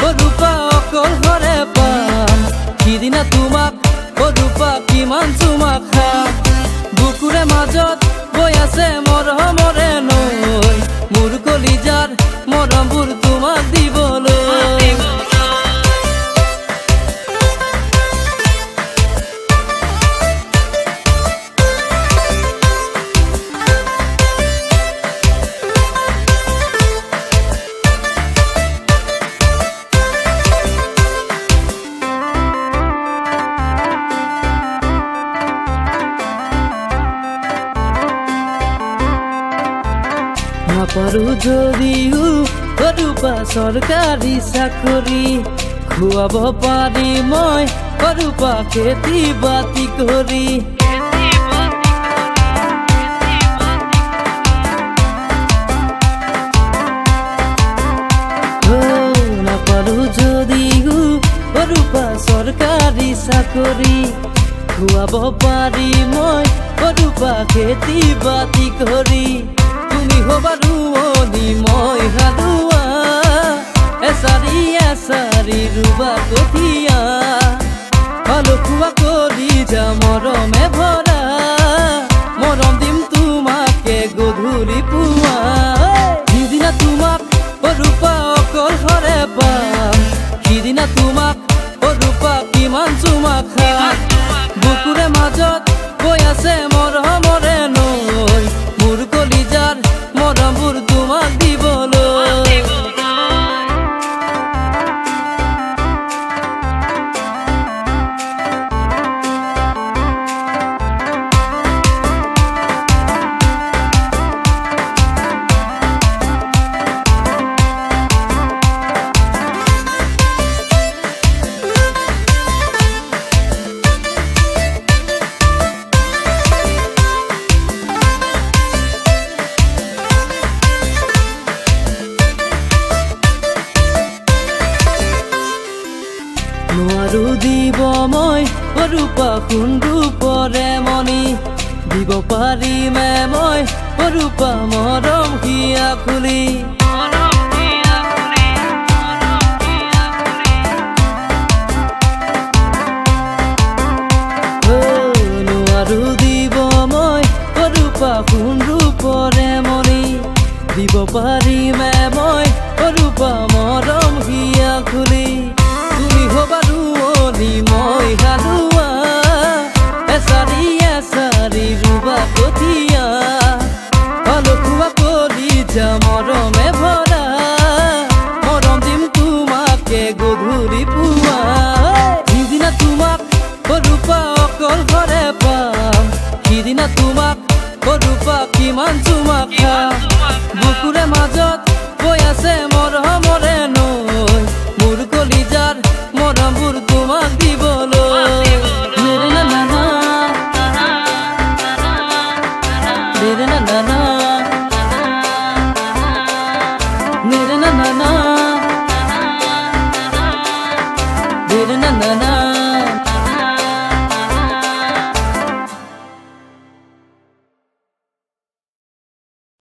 ৰূপা অকল ঘৰে পাম সিদিনা তোমাক ৰূপা কিমান চুমা খাম বুকুৰে মাজত বৈ আছে মৰমৰে নৈ মোৰ কলিজাৰ মৰমবোৰ তোমাক দিবলৈ নাপাৰো যদিও ৰূপা চৰকাৰী চাকৰি খুৱাব পাৰি মই ৰূপা খেতি বাতি কৰি নাপাৰো যদিও ৰূপা চৰকাৰী চাকৰি খুৱাব পাৰি মই ৰূপা খেতি বাতি কৰি তুমি হবা ৰুৱনি মই হালুৱা এচাৰি এচাৰি ৰুবা কঠীয়া হালুৱা কৰি যা মৰমে ভৰা মৰম দিম তোমাকে গধূলি পুৱা সিদিনা তোমাক ৰূপা অকল ঘৰে পাম সিদিনা তোমাক ৰূপা কিমান চুমা খাম বুকুৰে মাজত বৈ আছে মৰমৰে নৈ মোৰ কলিজাৰ মৰমবোৰ তোমাক দিবলৈ নোৱাৰো দিব মই ৰূপা সোণ ৰূপৰে মণি দিব পাৰিমে মই ৰূপা মৰম হিয়া খুলি নোৱাৰো দিব মই ৰূপা সোণ ৰূপৰে মণি দিব পাৰিমে মই ৰূপা মৰম হিয়া খুলি তুমি হবা ৰুৱনি মই হালুৱা এচাৰি এচাৰি ৰুবা কঠীয়া হালুৱা কৰি যা মৰমে ভৰা মৰম দিম তোমাকে গধূলি পুৱা সিদিনা তোমাক ৰূপা অকল ঘৰে পাম সিদিনা তোমাক ৰূপা কিমান চুমা খাম বুকুৰে মাজত বৈ আছে মৰমৰে